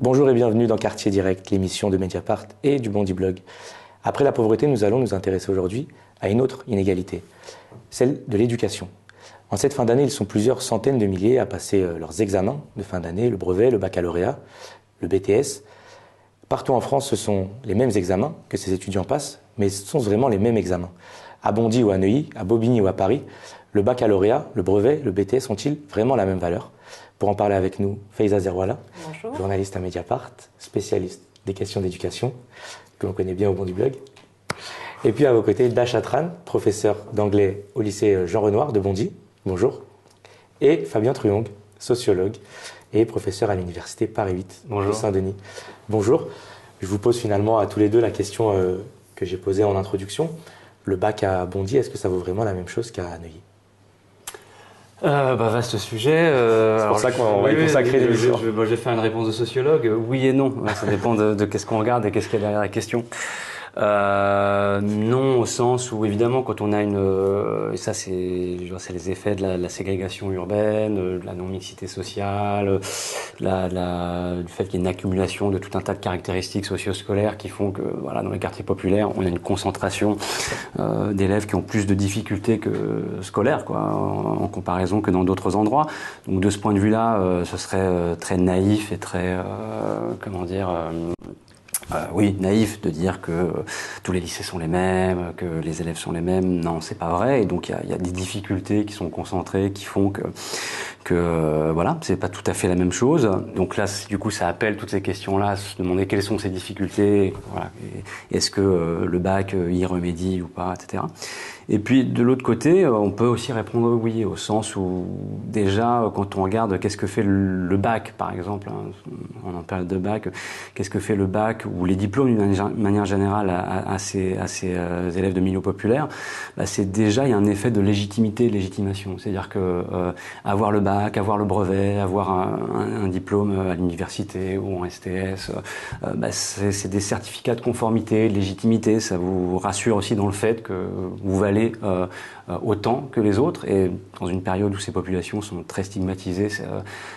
Bonjour et bienvenue dans Quartier Direct, l'émission de Mediapart et du Bondy Blog. Après la pauvreté, nous allons nous intéresser aujourd'hui à une autre inégalité, celle de l'éducation. En cette fin d'année, ils sont plusieurs centaines de milliers à passer leurs examens de fin d'année, le brevet, le baccalauréat, le BTS. Partout en France, ce sont les mêmes examens que ces étudiants passent, mais ce sont vraiment les mêmes examens. À Bondy ou à Neuilly, à Bobigny ou à Paris, le baccalauréat, le brevet, le BTS ont-ils vraiment la même valeur ? Pour en parler avec nous, Faiza Zerwala, journaliste à Mediapart, spécialiste des questions d'éducation, que l'on connaît bien au Bondy Blog. Et puis à vos côtés, Dasha Tran, professeur d'anglais au lycée Jean Renoir de Bondy. Bonjour. Et Fabien Truong, sociologue et professeur à l'université Paris 8 de Saint-Denis. Bonjour. Je vous pose finalement à tous les deux la question que j'ai posée en introduction. Le bac à Bondy, est-ce que ça vaut vraiment la même chose qu'à Neuilly ? Vaste sujet. C'est pour ça qu'on va y consacrer l'émission. Je vais faire une réponse de sociologue. Oui et non. Ça dépend de qu'est-ce qu'on regarde et qu'est-ce qu'il y a derrière la question. Non, au sens où évidemment quand on a et ça c'est les effets de la ségrégation urbaine, de la non-mixité sociale, du fait qu'il y ait une accumulation de tout un tas de caractéristiques socio-scolaires qui font que voilà, dans les quartiers populaires on a une concentration d'élèves qui ont plus de difficultés que scolaires quoi, en comparaison que dans d'autres endroits. Donc de ce point de vue-là, ce serait très naïf et très naïf de dire que tous les lycées sont les mêmes, que les élèves sont les mêmes. Non, c'est pas vrai. Et donc il y a des difficultés qui sont concentrées, qui font que voilà, c'est pas tout à fait la même chose. Donc là, du coup, ça appelle toutes ces questions-là, à se demander quelles sont ces difficultés. Voilà, et est-ce que le bac y remédie ou pas, etc. Et puis de l'autre côté, on peut aussi répondre oui, au sens où déjà quand on regarde qu'est-ce que fait le bac, par exemple, en période de bac, qu'est-ce que fait le bac ou les diplômes d'une manière générale à ces élèves de milieu populaire, c'est déjà il y a un effet de légitimité, de légitimation. C'est-à-dire que avoir le bac, avoir le brevet, avoir un diplôme à l'université ou en STS, c'est des certificats de conformité, de légitimité. Ça vous rassure aussi dans le fait que vous valez autant que les autres, et dans une période où ces populations sont très stigmatisées,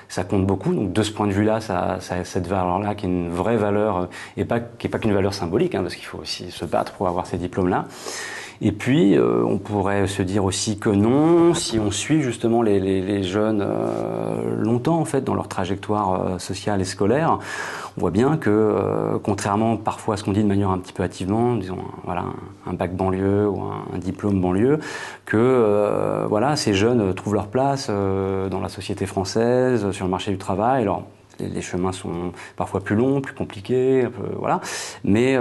ça compte beaucoup. Donc de ce point de vue-là, ça a cette valeur-là qui est une vraie valeur, et qui est pas qu'une valeur symbolique, parce qu'il faut aussi se battre pour avoir ces diplômes-là. Et puis, on pourrait se dire aussi que non, si on suit justement les jeunes longtemps en fait dans leur trajectoire sociale et scolaire, on voit bien que, contrairement parfois à ce qu'on dit de manière un petit peu hâtivement, disons voilà un bac banlieue ou un diplôme banlieue, que voilà ces jeunes trouvent leur place dans la société française, sur le marché du travail. Alors, les chemins sont parfois plus longs, plus compliqués, voilà. Mais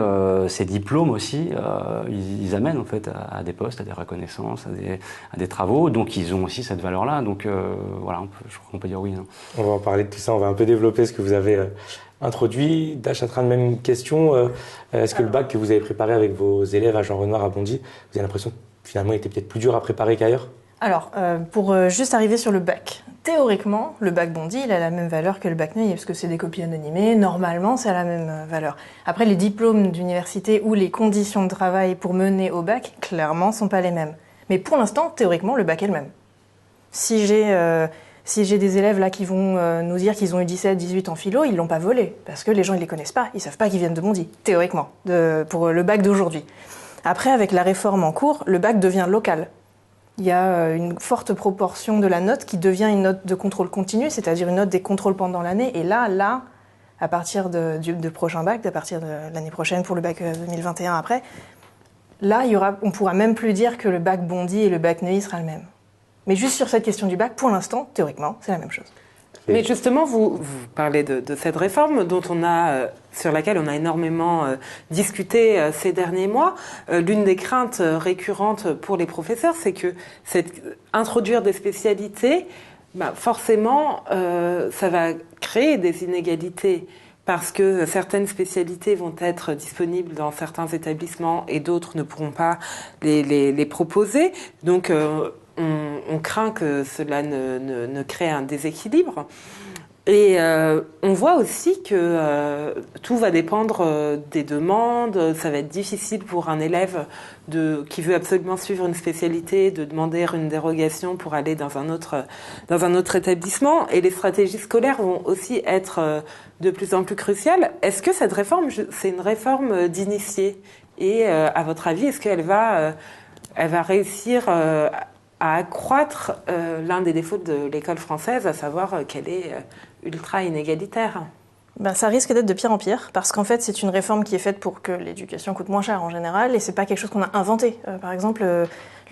ces diplômes aussi, ils amènent en fait à des postes, à des reconnaissances, à des travaux. Donc ils ont aussi cette valeur-là. Donc voilà, je crois qu'on peut dire oui. Non. On va en parler de tout ça. On va un peu développer ce que vous avez introduit. Dasha Tran, même question. Est-ce que le bac que vous avez préparé avec vos élèves à Jean Renoir à Bondy, vous avez l'impression que finalement il était peut-être plus dur à préparer qu'ailleurs ? Alors, pour juste arriver sur le bac, théoriquement, le bac Bondy, il a la même valeur que le bac Neuilly, parce que c'est des copies anonymées, normalement, c'est la même valeur. Après, les diplômes d'université ou les conditions de travail pour mener au bac, clairement, sont pas les mêmes. Mais pour l'instant, théoriquement, le bac est le même. Si j'ai des élèves là qui vont nous dire qu'ils ont eu 17, 18 en philo, ils l'ont pas volé, parce que les gens, ils les connaissent pas, ils savent pas qu'ils viennent de Bondy, théoriquement, pour le bac d'aujourd'hui. Après, avec la réforme en cours, le bac devient local. Il y a une forte proportion de la note qui devient une note de contrôle continu, c'est-à-dire une note des contrôles pendant l'année. Et là, à partir du prochain bac, à partir de l'année prochaine pour le bac 2021 après, là, on pourra même plus dire que le bac Bondy et le bac Neuilly sera le même. Mais juste sur cette question du bac, pour l'instant, théoriquement, c'est la même chose. Mais justement, vous parlez de cette réforme sur laquelle on a énormément discuté ces derniers mois. L'une des craintes récurrentes pour les professeurs, c'est que introduire des spécialités, forcément, ça va créer des inégalités. Parce que certaines spécialités vont être disponibles dans certains établissements et d'autres ne pourront pas les proposer. Donc, on craint que cela ne crée un déséquilibre. Et on voit aussi que tout va dépendre des demandes. Ça va être difficile pour un élève qui veut absolument suivre une spécialité de demander une dérogation pour aller dans un autre établissement. Et les stratégies scolaires vont aussi être de plus en plus cruciales. Est-ce que cette réforme, c'est une réforme d'initié? Et à votre avis, est-ce qu'elle va réussir à accroître l'un des défauts de l'école française, à savoir qu'elle est ultra inégalitaire? Ben, ça risque d'être de pire en pire, parce qu'en fait, c'est une réforme qui est faite pour que l'éducation coûte moins cher en général, et c'est pas quelque chose qu'on a inventé. Par exemple,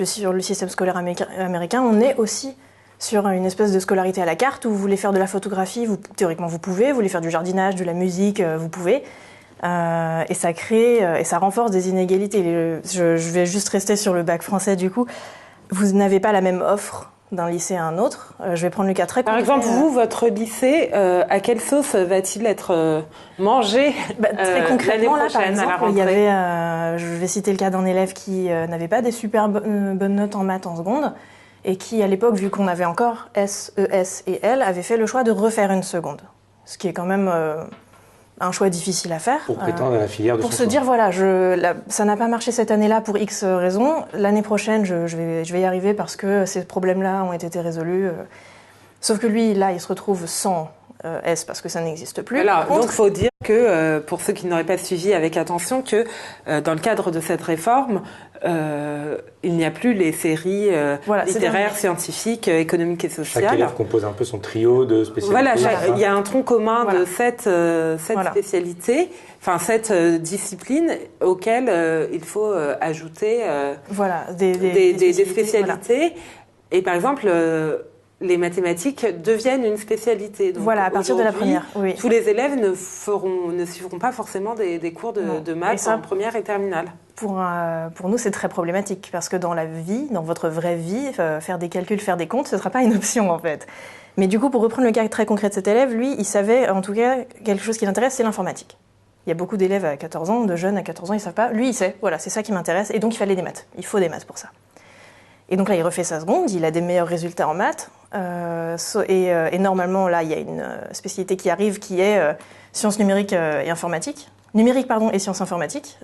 sur le système scolaire américain, on est aussi sur une espèce de scolarité à la carte, où vous voulez faire de la photographie, théoriquement vous pouvez, vous voulez faire du jardinage, de la musique, vous pouvez. Et ça crée et ça renforce des inégalités. Je vais juste rester sur le bac français du coup. Vous n'avez pas la même offre d'un lycée à un autre. Je vais prendre le cas très concret. Par exemple, vous, votre lycée, à quelle sauce va-t-il être mangé très concrètement, là, par exemple, à la il y avait, je vais citer le cas d'un élève qui n'avait pas des super bonnes notes en maths en seconde et qui, à l'époque, vu qu'on avait encore S, ES et L, avait fait le choix de refaire une seconde. Ce qui est quand même un choix difficile à faire. Pour prétendre à la filière de pour son se choix. dire, voilà, ça n'a pas marché cette année-là pour X raisons. L'année prochaine, je vais y arriver parce que ces problèmes-là ont été résolus. Sauf que lui, là, il se retrouve sans S parce que ça n'existe plus. Alors, donc, il faut dire que, pour ceux qui n'auraient pas suivi avec attention, que dans le cadre de cette réforme, il n'y a plus les séries littéraires, scientifiques, économiques et sociales. Chaque élève compose un peu son trio de spécialités. Voilà, il y a un tronc commun de sept spécialités, enfin 7 disciplines auxquelles il faut ajouter des spécialités. Voilà. Et par exemple, les mathématiques deviennent une spécialité. Donc voilà, à partir de la première. Oui. Tous les élèves ne suivront pas forcément des cours de maths en première et terminale. Pour nous, c'est très problématique parce que dans la vie, dans votre vraie vie, faire des calculs, faire des comptes, ce ne sera pas une option en fait. Mais du coup, pour reprendre le cas très concret de cet élève, lui, il savait en tout cas quelque chose qui l'intéresse, c'est l'informatique. Il y a beaucoup d'élèves à 14 ans, de jeunes à 14 ans, ils ne savent pas. Lui, il sait, voilà, c'est ça qui m'intéresse. Et donc, il fallait des maths. Il faut des maths pour ça. Et donc là, il refait sa seconde, il a des meilleurs résultats en maths. Et normalement, là, il y a une spécialité qui arrive qui est sciences numériques et informatique. Numérique, pardon, et sciences informatiques.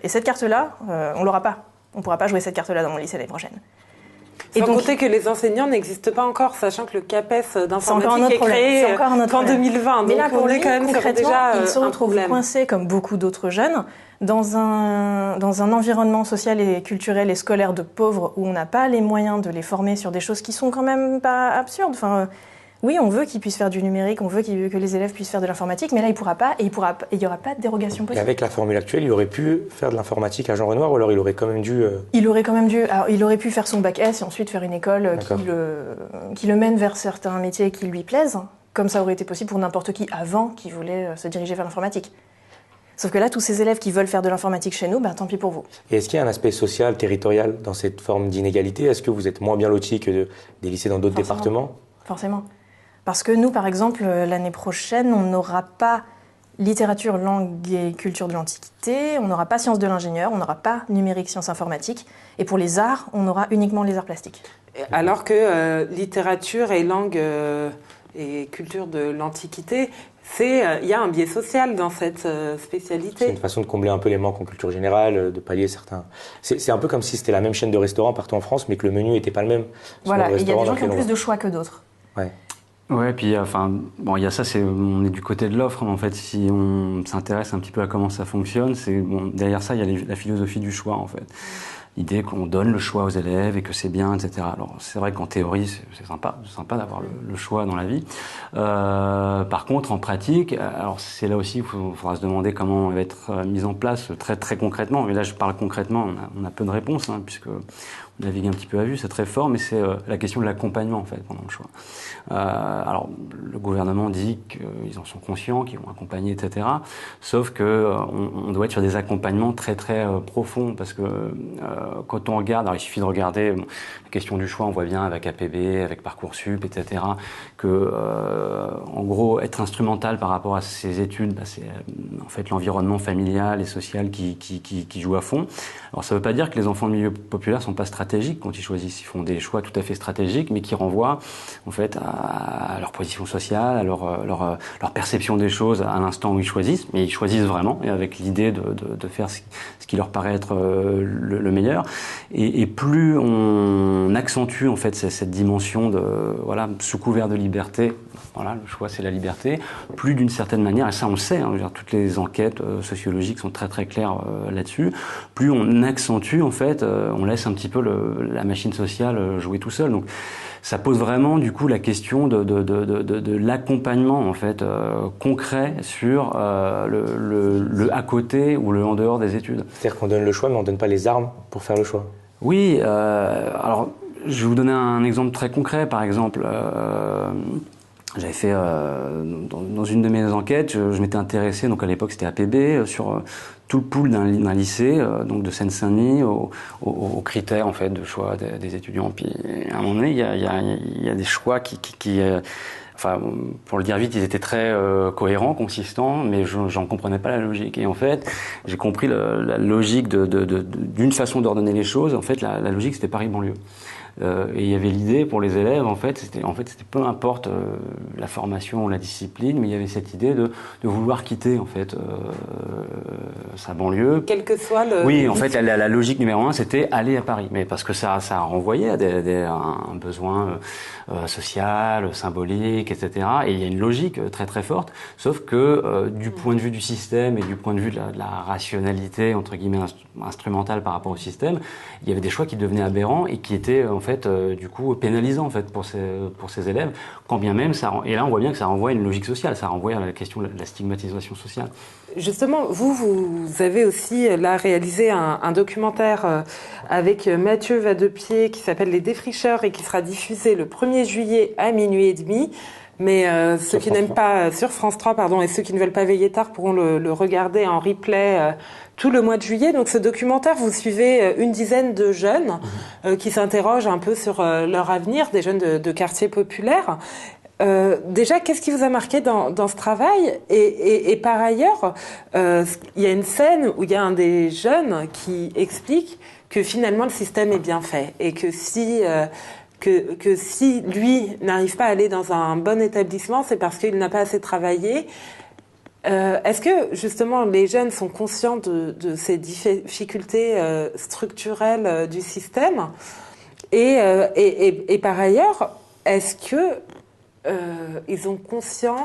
Et cette carte-là, on ne l'aura pas. On ne pourra pas jouer cette carte-là dans mon lycée l'année prochaine. Sans compter que les enseignants n'existent pas encore, sachant que le CAPES d'informatique est créé qu'en 2020. Mais là, pour lui, quand même concrètement, déjà il se retrouve coincé, comme beaucoup d'autres jeunes, dans un environnement social et culturel et scolaire de pauvres où on n'a pas les moyens de les former sur des choses qui sont quand même pas absurdes. Enfin, oui, on veut qu'ils puissent faire du numérique, on veut que les élèves puissent faire de l'informatique, mais là, il ne pourra pas, et il n'y aura pas de dérogation possible. Et avec la formule actuelle, il aurait pu faire de l'informatique à Jean Renoir, ou alors il aurait quand même dû... Il aurait pu faire son bac S et ensuite faire une école qui le mène vers certains métiers qui lui plaisent, comme ça aurait été possible pour n'importe qui avant qui voulait se diriger vers l'informatique. Sauf que là, tous ces élèves qui veulent faire de l'informatique chez nous, tant pis pour vous. Et est-ce qu'il y a un aspect social, territorial dans cette forme d'inégalité? Est-ce que vous êtes moins bien lotis que des lycées dans d'autres départements? Forcément. Parce que nous, par exemple, l'année prochaine, on n'aura pas littérature, langue et culture de l'Antiquité, on n'aura pas sciences de l'ingénieur, on n'aura pas numérique, sciences informatiques. Et pour les arts, on aura uniquement les arts plastiques. Alors que littérature et langue et culture de l'Antiquité, il y a un biais social dans cette spécialité. C'est une façon de combler un peu les manques en culture générale, de pallier certains... C'est un peu comme si c'était la même chaîne de restaurants partout en France, mais que le menu n'était pas le même. Voilà, et il y a des gens qui ont plus de choix que d'autres. Ouais. Ouais, puis il y a ça, on est du côté de l'offre, mais en fait, si on s'intéresse un petit peu à comment ça fonctionne, derrière ça, il y a la philosophie du choix, en fait. L'idée qu'on donne le choix aux élèves et que c'est bien, etc. Alors, c'est vrai qu'en théorie, c'est sympa d'avoir le choix dans la vie. Par contre, en pratique, alors c'est là aussi, il faudra se demander comment elle va être mise en place très, très concrètement. Mais là, je parle concrètement, on a peu de réponses, puisque on navigue un petit peu à vue cette réforme, et c'est la question de l'accompagnement, en fait, pendant le choix. Alors, le gouvernement dit qu'ils en sont conscients, qu'ils vont accompagner, etc. Sauf que on doit être sur des accompagnements très, très profonds, parce que quand on regarde, alors il suffit de regarder la question du choix, on voit bien avec APB, avec Parcoursup, etc., que, en gros, être instrumental par rapport à ces études, c'est en fait l'environnement familial et social qui joue à fond. Alors, ça ne veut pas dire que les enfants de milieu populaire ne sont pas stratégiques. stratégiques quand ils choisissent. Ils font des choix tout à fait stratégiques, mais qui renvoient en fait à leur position sociale, à leur perception des choses à l'instant où ils choisissent. Mais ils choisissent vraiment, et avec l'idée de faire ce qui leur paraît être le meilleur. Et plus on accentue en fait cette dimension de sous couvert de liberté. Voilà, le choix, c'est la liberté. Plus d'une certaine manière, et ça on le sait, toutes les enquêtes sociologiques sont très très claires là-dessus. Plus on accentue, en fait, on laisse un petit peu la machine sociale jouer tout seul. Donc, ça pose vraiment du coup la question de l'accompagnement en fait concret sur le à côté ou le en dehors des études. C'est-à-dire qu'on donne le choix, mais on donne pas les armes pour faire le choix. Oui, alors je vais vous donner un exemple très concret. Par exemple, j'avais fait dans une de mes enquêtes, je m'étais intéressé, donc à l'époque c'était APB, sur tout le pool d'un lycée, donc de Seine-Saint-Denis, aux critères en fait de choix des étudiants. Puis à un moment donné, il y a des choix qui enfin, pour le dire vite, ils étaient très cohérents, consistants, mais j'en comprenais pas la logique. Et en fait, j'ai compris la logique d'une façon d'ordonner les choses. En fait, la logique, c'était Paris-Banlieue. Et il y avait l'idée pour les élèves, en fait, c'était peu importe la formation ou la discipline, mais il y avait cette idée de vouloir quitter en fait sa banlieue. Quel que soit le. Oui, en fait, la logique numéro 1, c'était aller à Paris, mais parce que ça renvoyait à un besoin social, symbolique, etc. Et il y a une logique très très forte, sauf que du point de vue du système et du point de vue de la rationalité entre guillemets instrumentale par rapport au système, il y avait des choix qui devenaient aberrants et qui étaient en fait du coup pénalisants en fait pour ces élèves, quand bien même ça, et là on voit bien que ça renvoie à une logique sociale, ça renvoie à la question de la stigmatisation sociale. Justement, vous avez aussi là réalisé un documentaire avec Mathieu Vadepied qui s'appelle Les Défricheurs et qui sera diffusé le 1er juillet à minuit et demi. Mais ceux qui n'aiment pas sur France 3, pardon, et ceux qui ne veulent pas veiller tard pourront le regarder en replay tout le mois de juillet. Donc ce documentaire, vous suivez une dizaine de jeunes qui s'interrogent un peu sur leur avenir, des jeunes de quartiers populaires. Déjà, qu'est-ce qui vous a marqué dans ce travail et par ailleurs, il y a une scène où il y a un des jeunes qui explique que finalement le système est bien fait et que si lui n'arrive pas à aller dans un bon établissement, c'est parce qu'il n'a pas assez travaillé. Est-ce que justement les jeunes sont conscients de ces difficultés structurelles du système et par ailleurs, est-ce que ils ont conscience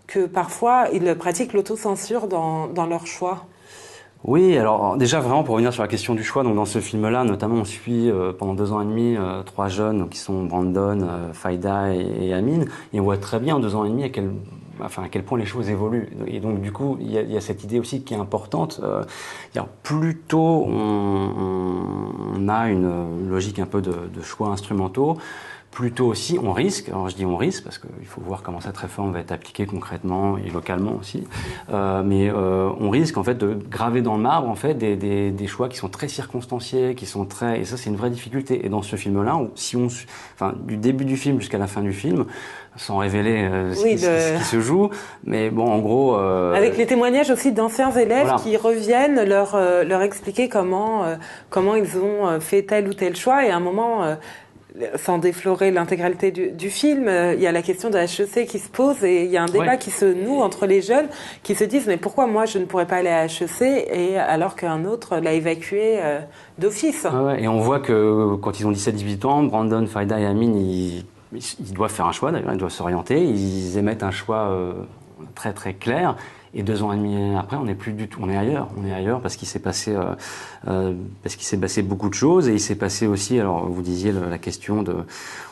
que parfois ils pratiquent l'autocensure dans leurs choix? Oui, alors déjà vraiment pour revenir sur la question du choix, donc dans ce film-là, notamment on suit pendant 2 ans et demi 3 jeunes donc, qui sont Brandon, Faïda et Amine, et on voit très bien en 2 ans et demi à quel point les choses évoluent. Et donc du coup, il y a cette idée aussi qui est importante. Plus tôt on a une logique un peu de choix instrumentaux, plutôt aussi on risque, alors je dis on risque parce qu'il faut voir comment cette réforme va être appliquée concrètement et localement aussi, mais on risque en fait de graver dans le marbre en fait des choix qui sont très circonstanciés, qui sont très, et ça c'est une vraie difficulté. Et dans ce film-là, du début du film jusqu'à la fin du film, sans révéler ce qui se joue, mais bon en gros... Avec les témoignages aussi d'anciens élèves qui reviennent leur expliquer comment ils ont fait tel ou tel choix, et à un moment... sans déflorer l'intégralité du film, il y a la question de HEC qui se pose et il y a un débat qui se noue entre les jeunes qui se disent mais pourquoi moi je ne pourrais pas aller à HEC et alors qu'un autre l'a évacué d'office. Et on voit que quand ils ont 17-18 ans, Brandon, Faïda et Amine, ils doivent faire un choix d'ailleurs, ils doivent s'orienter, ils émettent un choix très très clair. Et 2 ans et demi après, on n'est plus du tout, on est ailleurs parce qu'il s'est passé beaucoup de choses, et il s'est passé aussi, alors vous disiez la question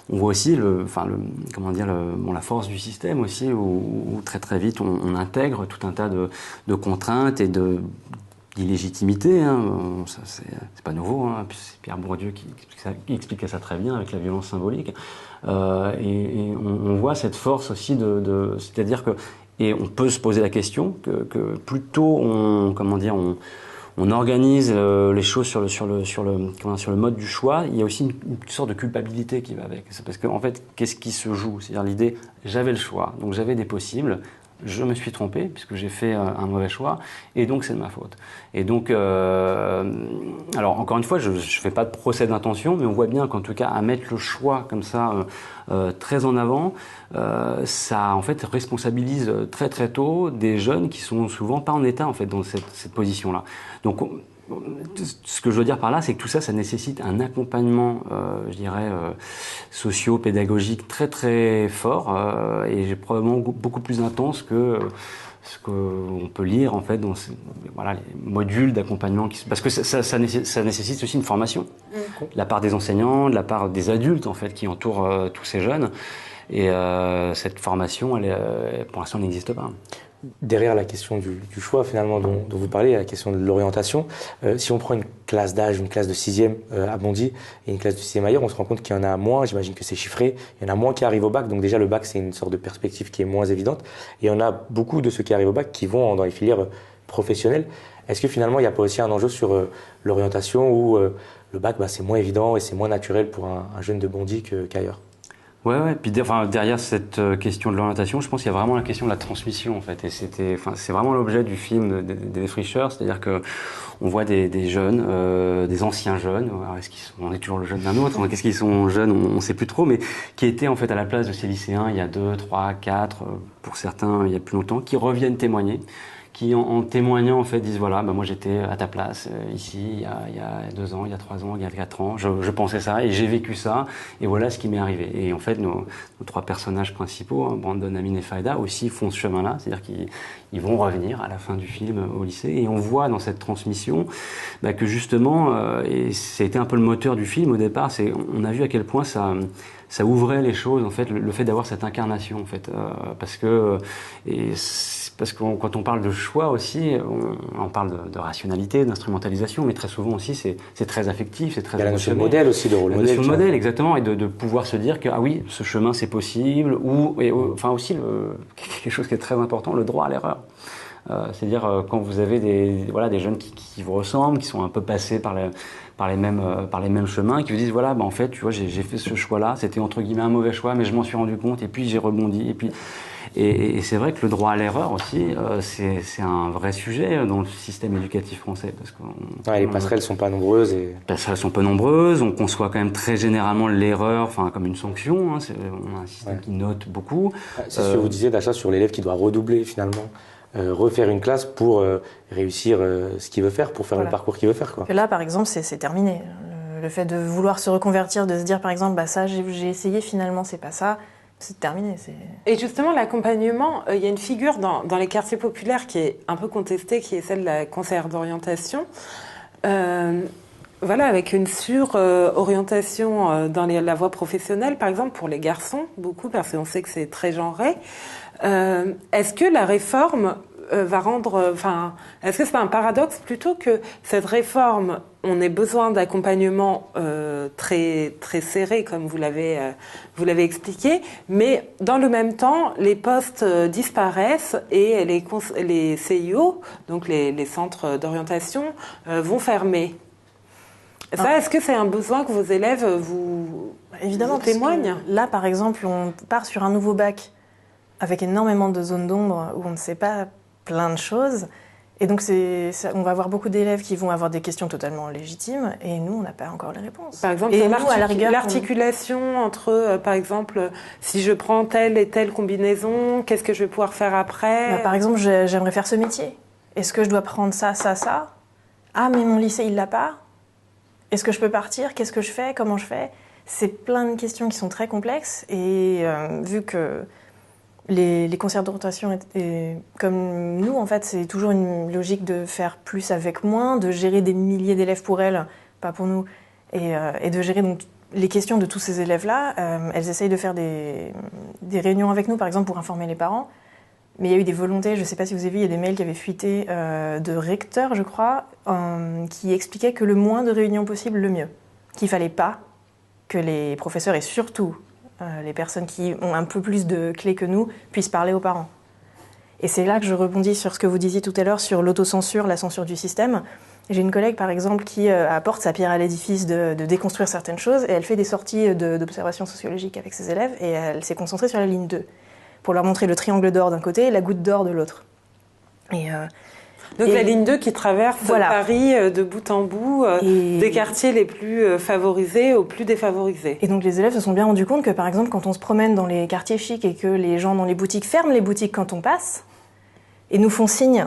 on voit aussi la force du système aussi, où très très vite on intègre tout un tas de contraintes et d'illégitimité, ça c'est pas nouveau, c'est Pierre Bourdieu qui expliquait ça très bien avec la violence symbolique, et on voit cette force aussi c'est-à-dire que, et on peut se poser la question que plus tôt on organise les choses sur le mode du choix, il y a aussi une sorte de culpabilité qui va avec. C'est parce que en fait, qu'est-ce qui se joue? C'est-à-dire l'idée, j'avais le choix, donc j'avais des possibles. je me suis trompé puisque j'ai fait un mauvais choix et donc c'est de ma faute. Et donc, alors encore une fois, je fais pas de procès d'intention, mais on voit bien qu'en tout cas à mettre le choix comme ça très en avant, ça en fait responsabilise très très tôt des jeunes qui sont souvent pas en état en fait dans cette position-là. Donc ce que je veux dire par là, c'est que tout ça, ça nécessite un accompagnement, je dirais, socio-pédagogique très très fort et probablement beaucoup plus intense que ce qu'on peut lire en fait dans les modules d'accompagnement. Parce que ça nécessite aussi une formation de la part des enseignants, de la part des adultes en fait qui entourent tous ces jeunes. Et cette formation, pour l'instant, n'existe pas. Derrière la question du choix finalement dont vous parlez, la question de l'orientation, si on prend une classe d'âge, une classe de 6e à Bondy et une classe de 6e ailleurs, on se rend compte qu'il y en a moins, j'imagine que c'est chiffré, il y en a moins qui arrivent au bac, donc déjà le bac c'est une sorte de perspective qui est moins évidente, et il y en a beaucoup de ceux qui arrivent au bac qui vont dans les filières professionnelles. Est-ce que finalement il n'y a pas aussi un enjeu sur l'orientation où le bac c'est moins évident et c'est moins naturel pour un jeune de Bondy qu'ailleurs? Ouais. Puis derrière cette question de l'orientation, je pense qu'il y a vraiment la question de la transmission en fait. Et c'est vraiment l'objet du film des Défricheurs, c'est-à-dire que on voit des jeunes, des anciens jeunes. Alors on est toujours le jeune d'un autre. Qu'est-ce qu'ils sont jeunes, on sait plus trop, mais qui étaient en fait à la place de ces lycéens il y a 2, 3, 4, pour certains il y a plus longtemps, qui reviennent témoigner. Qui en témoignant en fait disent voilà moi j'étais à ta place ici il y a 2 ans, il y a 3 ans, il y a 4 ans, je pensais ça et j'ai vécu ça et voilà ce qui m'est arrivé. Et en fait nos 3 personnages principaux, Brandon, Amine et Faïda, aussi font ce chemin-là, c'est-à-dire qu'ils vont revenir à la fin du film au lycée et on voit dans cette transmission que justement et c'était un peu le moteur du film au départ, on a vu à quel point ça ouvrait les choses en fait, le fait d'avoir cette incarnation en fait, parce que quand on parle de choix aussi, on parle de rationalité, d'instrumentalisation, mais très souvent aussi c'est très affectif, c'est très émotionnel. Il y a la notion de modèle aussi, de rôle modèle. La notion de modèle, exactement, et de pouvoir se dire que ah oui, ce chemin c'est possible, enfin aussi quelque chose qui est très important, le droit à l'erreur. C'est-à-dire quand vous avez des jeunes qui vous ressemblent, qui sont un peu passés par les mêmes chemins, qui vous disent voilà, en fait, tu vois, j'ai fait ce choix-là, c'était entre guillemets un mauvais choix, mais je m'en suis rendu compte, et puis j'ai rebondi, et c'est vrai que le droit à l'erreur aussi, c'est un vrai sujet dans le système éducatif français, parce que les passerelles sont pas nombreuses. Les passerelles sont peu nombreuses, on conçoit quand même très généralement l'erreur, comme une sanction. On a un système qui note beaucoup. C'est ce que vous disiez d'achat sur l'élève qui doit redoubler finalement. Refaire une classe pour réussir ce qu'il veut faire, pour faire le parcours qu'il veut faire. Quoi. Là, par exemple, c'est terminé. Le fait de vouloir se reconvertir, de se dire, par exemple, ça, j'ai essayé, finalement, c'est pas ça, c'est terminé. Et justement, l'accompagnement, il y a une figure dans les quartiers populaires qui est un peu contestée, qui est celle de la conseillère d'orientation. Avec une sur-orientation dans la voie professionnelle, par exemple, pour les garçons, beaucoup, parce qu'on sait que c'est très genré. Est-ce que la réforme va rendre... est-ce que c'est pas un paradoxe plutôt que cette réforme, on ait besoin d'accompagnement très, très serré, comme vous l'avez expliqué, mais dans le même temps, les postes disparaissent et les CIO, donc les centres d'orientation, vont fermer. Ça, est-ce que c'est un besoin que vos élèves vous témoignent ? Là, par exemple, on part sur un nouveau bac avec énormément de zones d'ombre où on ne sait pas plein de choses. Et donc, on va avoir beaucoup d'élèves qui vont avoir des questions totalement légitimes et nous, on n'a pas encore les réponses. Par exemple, l'articulation entre, par exemple, si je prends telle et telle combinaison, qu'est-ce que je vais pouvoir faire après ? Par exemple, j'aimerais faire ce métier. Est-ce que je dois prendre ça ? Ah, mais mon lycée, il l'a pas ? Est-ce que je peux partir ? Qu'est-ce que je fais ? Comment je fais ? C'est plein de questions qui sont très complexes et vu que les conseillers d'orientation, comme nous, en fait, c'est toujours une logique de faire plus avec moins, de gérer des milliers d'élèves pour elles, pas pour nous, et de gérer donc les questions de tous ces élèves-là. Elles essayent de faire des réunions avec nous, par exemple, pour informer les parents. Mais il y a eu des volontés, je ne sais pas si vous avez vu, il y a des mails qui avaient fuité de recteurs, je crois, qui expliquaient que le moins de réunions possible, le mieux. Qu'il ne fallait pas que les professeurs et surtout les personnes qui ont un peu plus de clés que nous puissent parler aux parents. Et c'est là que je rebondis sur ce que vous disiez tout à l'heure sur l'autocensure, la censure du système. J'ai une collègue, par exemple, qui apporte sa pierre à l'édifice de déconstruire certaines choses et elle fait des sorties d'observation sociologique avec ses élèves et elle s'est concentrée sur la ligne 2. pour leur montrer le triangle d'or d'un côté et la goutte d'or de l'autre. Donc la ligne 2 qui traverse Paris de bout en bout, des quartiers les plus favorisés aux plus défavorisés. Et donc les élèves se sont bien rendus compte que par exemple quand on se promène dans les quartiers chics et que les gens dans les boutiques ferment les boutiques quand on passe et nous font signe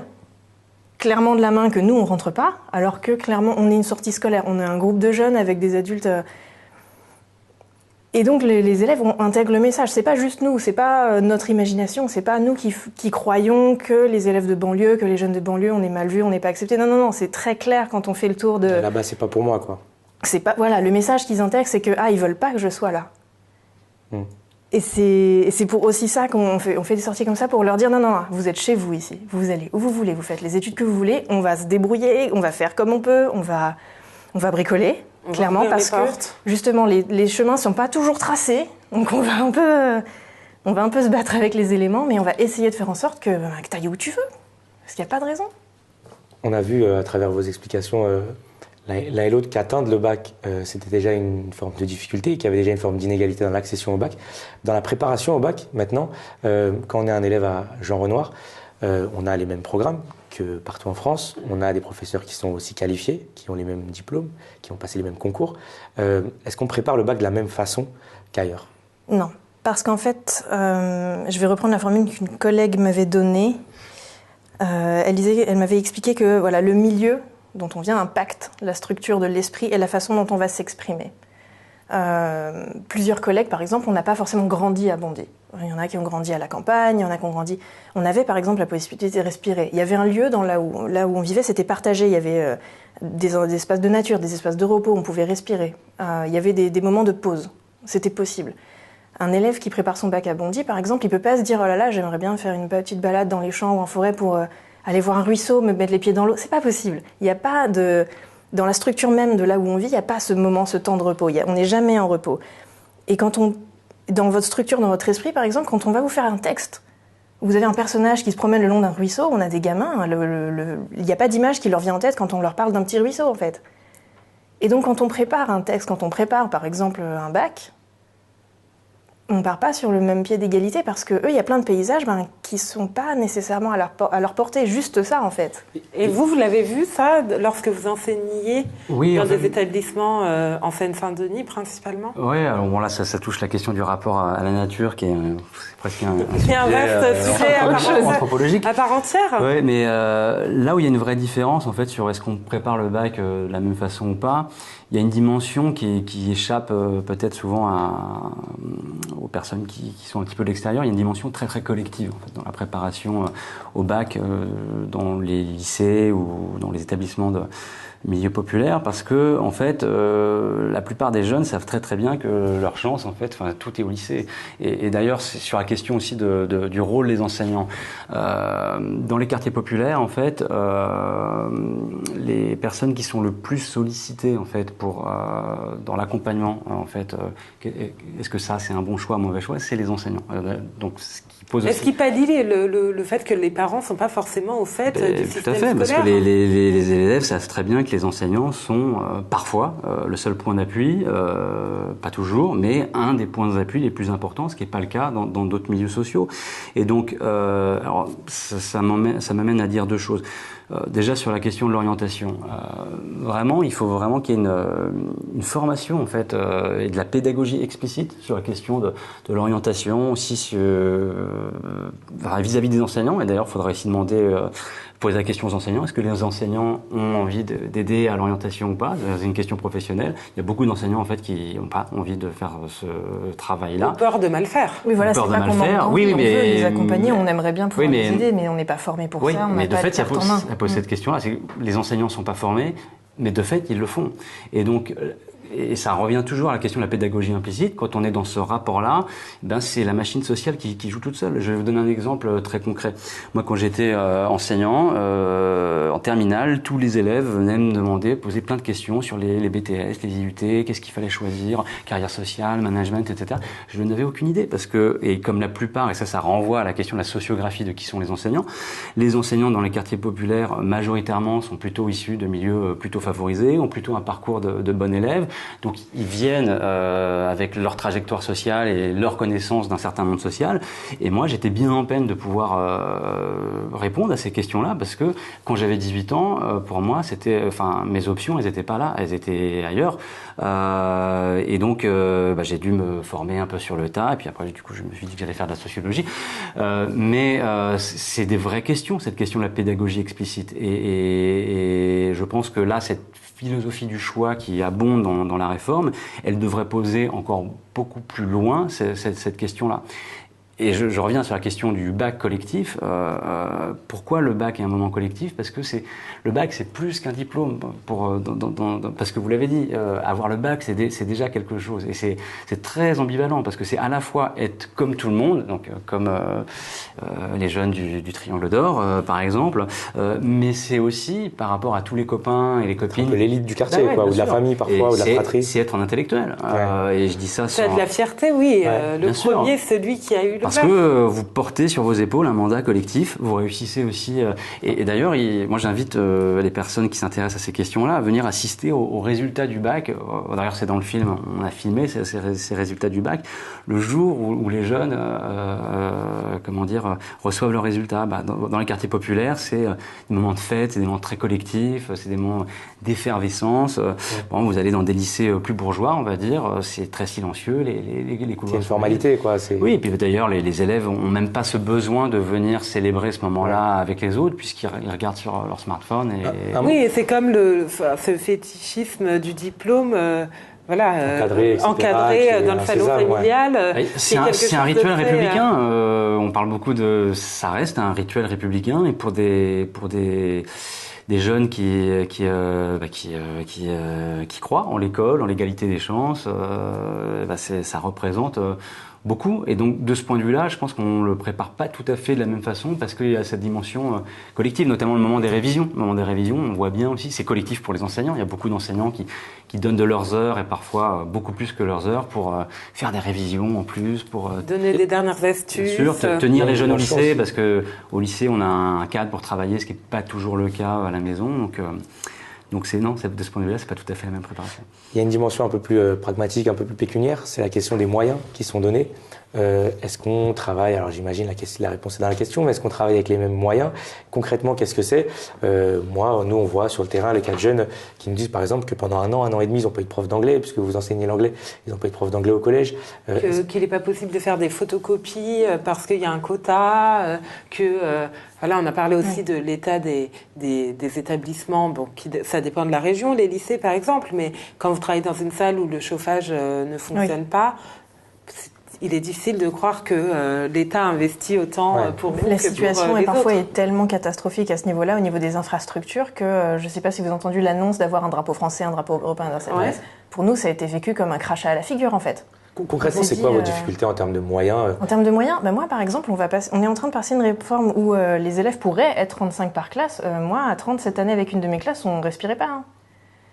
clairement de la main que nous on rentre pas, alors que clairement on est une sortie scolaire, on est un groupe de jeunes avec des adultes. Et donc les élèves intègrent le message. C'est pas juste nous, c'est pas notre imagination, c'est pas nous qui croyons que les élèves de banlieue, que les jeunes de banlieue, on est mal vus, on n'est pas acceptés. Non, c'est très clair quand on fait le tour de. Là-bas, c'est pas pour moi, quoi. C'est pas le message qu'ils intègrent, c'est que ils veulent pas que je sois là. Et c'est pour aussi ça qu'on fait des sorties comme ça pour leur dire non, vous êtes chez vous ici, vous allez où vous voulez, vous faites les études que vous voulez, on va se débrouiller, on va faire comme on peut, on va bricoler. Clairement, parce que justement les chemins sont pas toujours tracés, donc on va un peu se battre avec les éléments, mais on va essayer de faire en sorte que tu ailles où tu veux, parce qu'il n'y a pas de raison. On a vu à travers vos explications l'un et l'autre qu'atteindre le bac, c'était déjà une forme de difficulté, qu'il y avait déjà une forme d'inégalité dans l'accession au bac. Dans la préparation au bac, maintenant, quand on est un élève à Jean Renoir, on a les mêmes programmes que partout en France. On a des professeurs qui sont aussi qualifiés, qui ont les mêmes diplômes, qui ont passé les mêmes concours. Est-ce qu'on prépare le bac de la même façon qu'ailleurs ? Non, parce qu'en fait, je vais reprendre la formule qu'une collègue m'avait donnée. Elle m'avait expliqué que le milieu dont on vient impacte la structure de l'esprit et la façon dont on va s'exprimer. Plusieurs collègues, par exemple, on n'a pas forcément grandi à Bondy. Il y en a qui ont grandi à la campagne, il y en a qui ont grandi... On avait, par exemple, la possibilité de respirer. Il y avait un lieu là où on vivait, c'était partagé. Il y avait des espaces de nature, des espaces de repos, on pouvait respirer. Il y avait des moments de pause. C'était possible. Un élève qui prépare son bac à Bondy, par exemple, il peut pas se dire « Oh là là, j'aimerais bien faire une petite balade dans les champs ou en forêt pour aller voir un ruisseau, me mettre les pieds dans l'eau. » C'est pas possible. Il n'y a pas de... Dans la structure même de là où on vit, il n'y a pas ce moment, ce temps de repos. On n'est jamais en repos. Et dans votre structure, dans votre esprit, par exemple, quand on va vous faire un texte, vous avez un personnage qui se promène le long d'un ruisseau, on a des gamins, il n'y a pas d'image qui leur vient en tête quand on leur parle d'un petit ruisseau, en fait. Et donc, quand on prépare un texte, quand on prépare, par exemple, un bac, on ne part pas sur le même pied d'égalité parce que eux, il y a plein de paysages qui ne sont pas nécessairement à leur portée, juste ça en fait. Et vous l'avez vu ça lorsque vous enseigniez dans des établissements en Seine-Saint-Denis principalement ? Oui, alors bon là ça touche la question du rapport à la nature qui est presque un vaste sujet anthropologique à part entière. Oui, mais là où il y a une vraie différence en fait sur est-ce qu'on prépare le bac de la même façon ou pas, il y a une dimension qui échappe peut-être souvent aux personnes qui sont un petit peu de l'extérieur. Il y a une dimension très très collective en fait, dans la préparation au bac, dans les lycées ou dans les établissements de milieu populaire, parce que en fait la plupart des jeunes savent très très bien que leur chance en fait, tout est au lycée. Et d'ailleurs c'est sur la question aussi du rôle des enseignants dans les quartiers populaires en fait, les personnes qui sont le plus sollicitées en fait pour dans l'accompagnement en fait, est-ce que ça c'est un bon choix, un mauvais choix, c'est les enseignants. Donc est-ce qu'il pallie le fait que les parents sont pas forcément au fait du système tout à fait, scolaire, parce que les élèves savent très bien que les enseignants sont parfois le seul point d'appui, pas toujours, mais un des points d'appui les plus importants, ce qui n'est pas le cas dans d'autres milieux sociaux. Et donc, alors, ça m'amène à dire deux choses. Déjà sur la question de l'orientation, vraiment, il faut vraiment qu'il y ait une formation en fait et de la pédagogie explicite sur la question de l'orientation aussi vis-à-vis des enseignants. Et d'ailleurs, il faudrait aussi demander, poser la question aux enseignants, est-ce que les enseignants ont envie d'aider à l'orientation ou pas ? C'est une question professionnelle. Il y a beaucoup d'enseignants en fait qui n'ont pas envie de faire ce travail-là. Ont peur de mal faire. Oui, voilà, c'est pas qu'on manque d'envie, on veut les accompagner, on aimerait bien pouvoir les aider, mais on n'est pas formé pour ça, on n'a pas de carte en main. Pose cette question-là, c'est que les enseignants ne sont pas formés, mais de fait, ils le font. Et donc, et ça revient toujours à la question de la pédagogie implicite. Quand on est dans ce rapport-là, c'est la machine sociale qui joue toute seule. Je vais vous donner un exemple très concret. Moi, quand j'étais enseignant, en terminale, tous les élèves venaient me demander, poser plein de questions sur les BTS, les IUT, qu'est-ce qu'il fallait choisir, carrière sociale, management, etc. Je n'avais aucune idée parce que, et comme la plupart, et ça renvoie à la question de la sociographie de qui sont les enseignants dans les quartiers populaires, majoritairement, sont plutôt issus de milieux plutôt favorisés, ont plutôt un parcours de bon élève. Donc ils viennent avec leur trajectoire sociale et leur connaissance d'un certain monde social. Et moi, j'étais bien en peine de pouvoir répondre à ces questions-là parce que quand j'avais 18 ans, pour moi, mes options, elles n'étaient pas là, elles étaient ailleurs. Et donc, j'ai dû me former un peu sur le tas. Et puis après, du coup, je me suis dit que j'allais faire de la sociologie. Mais c'est des vraies questions, cette question de la pédagogie explicite. Et je pense que là, cette philosophie du choix qui abonde dans la réforme, elle devrait poser encore beaucoup plus loin cette question-là. Et je reviens sur la question du bac collectif. Pourquoi le bac est un moment collectif? Parce que le bac, c'est plus qu'un diplôme. Parce que vous l'avez dit, avoir le bac, c'est déjà quelque chose. Et c'est très ambivalent parce que c'est à la fois être comme tout le monde, donc comme les jeunes du Triangle d'Or, par exemple, mais c'est aussi par rapport à tous les copains et les copines. Un peu l'élite du quartier, ou de la famille parfois, ou de la fratrie. C'est être un intellectuel. Et je dis ça sans... C'est de la fierté, oui. Le Bien sûr. premier, celui qui a eu le parce que vous portez sur vos épaules un mandat collectif, vous réussissez aussi. Et d'ailleurs, moi j'invite les personnes qui s'intéressent à ces questions-là à venir assister aux résultats du bac. D'ailleurs, c'est dans le film, on a filmé ces résultats du bac. Le jour où les jeunes, reçoivent leurs résultats, dans les quartiers populaires, c'est des moments de fête, c'est des moments très collectifs, c'est des moments d'effervescence. Bon, vous allez dans des lycées plus bourgeois, on va dire, c'est très silencieux, les couloirs. C'est une formalité, quoi. Oui, et puis d'ailleurs, les élèves n'ont même pas ce besoin de venir célébrer ce moment-là avec les autres, puisqu'ils regardent sur leur smartphone. Oui, et c'est comme ce fétichisme du diplôme. Encadré dans le salon familial. Ouais. C'est un rituel républicain. On parle beaucoup ça reste un rituel républicain, et pour des jeunes qui croient en l'école, en l'égalité des chances, ça représente beaucoup. Et donc, de ce point de vue-là, je pense qu'on le prépare pas tout à fait de la même façon parce qu'il y a cette dimension collective, notamment le moment des révisions. Le moment des révisions, on voit bien aussi, c'est collectif pour les enseignants. Il y a beaucoup d'enseignants qui donnent de leurs heures et parfois beaucoup plus que leurs heures pour faire des révisions en plus, pour donner des dernières astuces. Bien sûr, tenir les jeunes au lycée, parce que au lycée, on a un cadre pour travailler, ce qui n'est pas toujours le cas à la maison. Donc de ce point de vue-là, c'est pas tout à fait la même préparation. Il y a une dimension un peu plus pragmatique, un peu plus pécuniaire, c'est la question des moyens qui sont donnés. Est-ce qu'on travaille, alors j'imagine la réponse est dans la question, mais est-ce qu'on travaille avec les mêmes moyens? Concrètement, qu'est-ce que c'est? Nous on voit sur le terrain les cas de jeunes qui nous disent par exemple que pendant un an et demi, ils n'ont pas eu de prof d'anglais, puisque vous enseignez l'anglais, ils n'ont pas eu de prof d'anglais au collège. Qu'il n'est pas possible de faire des photocopies parce qu'il y a un quota, on a parlé aussi de l'état des établissements. Bon, ça dépend de la région, les lycées par exemple, mais quand vous travaillez dans une salle où le chauffage ne fonctionne pas, il est difficile de croire que l'État investit autant pour vous que pour les autres. La situation parfois est tellement catastrophique à ce niveau-là, au niveau des infrastructures, que je ne sais pas si vous avez entendu l'annonce d'avoir un drapeau français, un drapeau européen dans cette place. Pour nous, ça a été vécu comme un crachat à la figure, en fait. Concrètement, c'est quoi vos difficultés en termes de moyens? En termes de moyens, moi par exemple, on est en train de passer une réforme où les élèves pourraient être 35 par classe. Moi, à 30 cette année, avec une de mes classes, on ne respirait pas.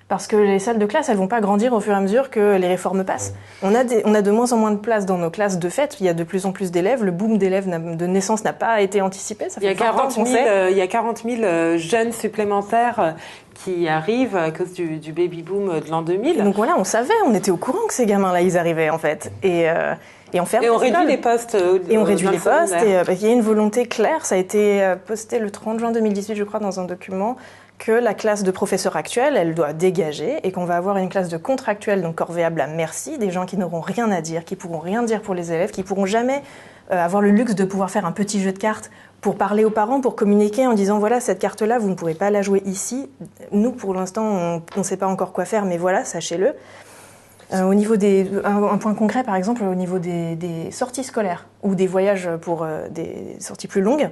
Parce que les salles de classe, elles vont pas grandir au fur et à mesure que les réformes passent. On a de moins en moins de places dans nos classes de fait. Il y a de plus en plus d'élèves. Le boom d'élèves de naissance n'a pas été anticipé. Ça fait il y a 40 000 jeunes supplémentaires qui arrivent à cause du baby boom de l'an 2000. Et donc voilà, on savait, on était au courant que ces gamins-là, ils arrivaient en fait. Et on réduit les postes. Et on réduit les postes. Et il y a une volonté claire. Ça a été posté le 30 juin 2018, je crois, dans un document, que la classe de professeurs actuelle, elle doit dégager et qu'on va avoir une classe de contractuels, donc corvéables à merci, des gens qui n'auront rien à dire, qui pourront rien dire pour les élèves, qui pourront jamais avoir le luxe de pouvoir faire un petit jeu de cartes pour parler aux parents, pour communiquer en disant voilà, cette carte-là, vous ne pourrez pas la jouer ici. Nous, pour l'instant, on ne sait pas encore quoi faire, mais voilà, sachez-le. Au niveau un point concret, par exemple, au niveau des sorties scolaires ou des voyages pour des sorties plus longues,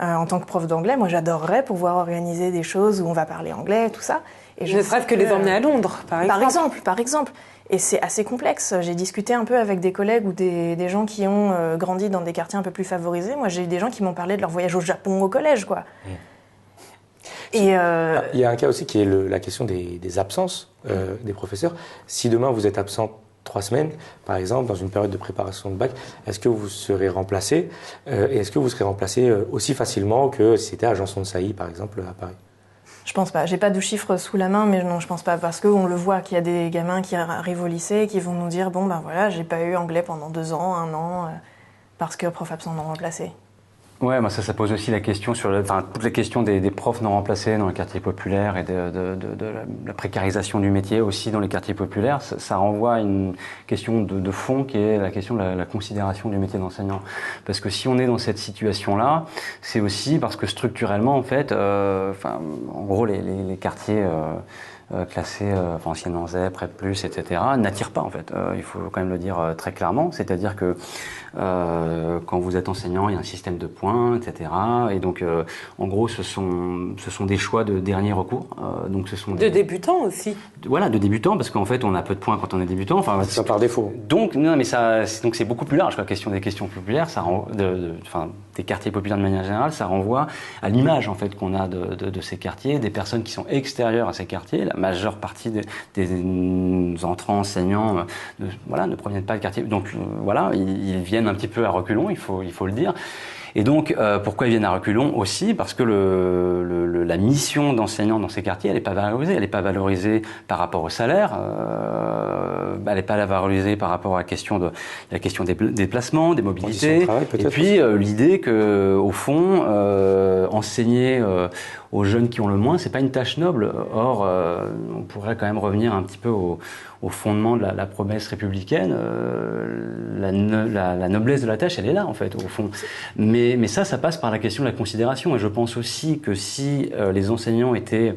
en tant que prof d'anglais, moi j'adorerais pouvoir organiser des choses où on va parler anglais, tout ça. Et je ne serais-ce que les emmener à Londres, par exemple. Par exemple. Et c'est assez complexe. J'ai discuté un peu avec des collègues ou des gens qui ont grandi dans des quartiers un peu plus favorisés. Moi j'ai eu des gens qui m'ont parlé de leur voyage au Japon au collège, quoi. Et il y a un cas aussi qui est la question des absences des professeurs. Si demain vous êtes absent 3 semaines, par exemple, dans une période de préparation de bac, est-ce que vous serez remplacé et est-ce que vous serez remplacé aussi facilement que si c'était à Janson de Sailly, par exemple, à Paris? Je pense pas. J'ai pas de chiffres sous la main, mais non, je pense pas. Parce qu'on le voit qu'il y a des gamins qui arrivent au lycée et qui vont nous dire bon, ben voilà, j'ai pas eu anglais pendant 2 ans, 1 an, parce que prof absent non remplacé. Ouais, bah ça pose aussi la question sur toutes les questions des profs non remplacés dans les quartiers populaires et de la précarisation du métier aussi dans les quartiers populaires. Ça renvoie à une question de fond qui est la question de la considération du métier d'enseignant. Parce que si on est dans cette situation-là, c'est aussi parce que structurellement, en fait, en gros, les quartiers classés anciennement ZEP, PREP+, etc., n'attirent pas en fait. Il faut quand même le dire très clairement. C'est-à-dire que quand vous êtes enseignant, il y a un système de points, etc. Et donc, en gros, ce sont des choix de dernier recours. Donc, ce sont de débutants aussi. Voilà, de débutants, parce qu'en fait, on a peu de points quand on est débutant. Enfin, ça par défaut. Donc, non, mais donc c'est beaucoup plus large. La question des questions populaires, des quartiers populaires de manière générale, ça renvoie à l'image en fait qu'on a de ces quartiers, des personnes qui sont extérieures à ces quartiers. La majeure partie des entrants enseignants, ne proviennent pas de quartiers. Donc voilà, ils viennent un petit peu à reculons, il faut le dire. Et donc, pourquoi ils viennent à reculons aussi? Parce que la mission d'enseignant dans ces quartiers, elle n'est pas valorisée. Elle n'est pas valorisée par rapport au salaire. Elle n'est pas valorisée par rapport à la question des déplacements, des mobilités. Et puis l'idée que, au fond, enseigner aux jeunes qui ont le moins, c'est pas une tâche noble. Or, on pourrait quand même revenir un petit peu au fondement de la promesse républicaine. La noblesse de la tâche, elle est là en fait, au fond. Mais ça passe par la question de la considération. Et je pense aussi que si les enseignants étaient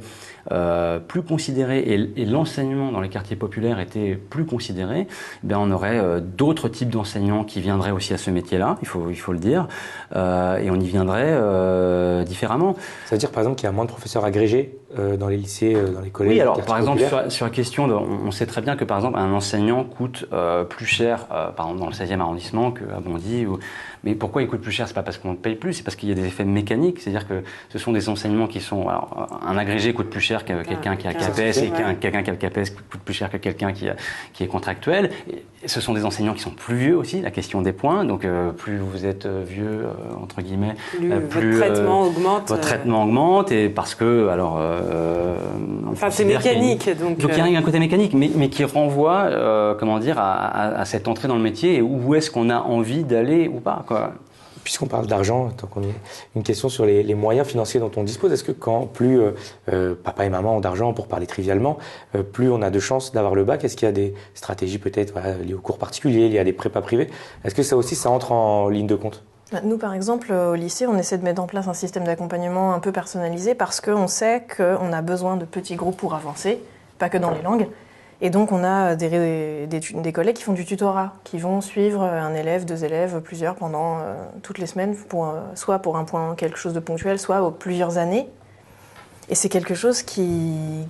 plus considérés et l'enseignement dans les quartiers populaires était plus considéré, on aurait d'autres types d'enseignants qui viendraient aussi à ce métier-là, il faut le dire, et on y viendrait différemment. Ça veut dire par exemple qu'il y a moins de professeurs agrégés dans les lycées, dans les collèges? Oui, alors par exemple sur la question, on sait très bien que par exemple un enseignant coûte plus cher, par exemple dans le 16e arrondissement qu'à Bondy. Mais pourquoi il coûte plus cher? C'est pas parce qu'on ne paye plus, c'est parce qu'il y a des effets mécaniques. C'est-à-dire que ce sont des enseignements qui sont... Alors, un agrégé coûte plus cher que quelqu'un qui a le CAPES, et quelqu'un qui a le CAPES coûte plus cher que quelqu'un qui est contractuel. Et ce sont des enseignants qui sont plus vieux aussi, la question des points. Donc plus vous êtes vieux, entre guillemets, plus votre traitement augmente. Votre traitement augmente, et parce que... alors, c'est mécanique. Donc il y a un côté mécanique, mais qui renvoie à cette entrée dans le métier, et où est-ce qu'on a envie d'aller ou pas, quoi. Puisqu'on parle d'argent, tant qu'on y est, une question sur les moyens financiers dont on dispose. Est-ce que quand plus papa et maman ont d'argent, pour parler trivialement, plus on a de chances d'avoir le bac? Est-ce qu'il y a des stratégies peut-être liées aux cours particuliers, liées à des prépas privés? Est-ce que ça aussi, ça entre en ligne de compte? Nous, par exemple, au lycée, on essaie de mettre en place un système d'accompagnement un peu personnalisé parce qu'on sait qu'on a besoin de petits groupes pour avancer, pas que dans les langues. Et donc, on a des collègues qui font du tutorat, qui vont suivre un élève, 2 élèves, plusieurs pendant toutes les semaines, soit pour un point, quelque chose de ponctuel, soit plusieurs années. Et c'est quelque chose qui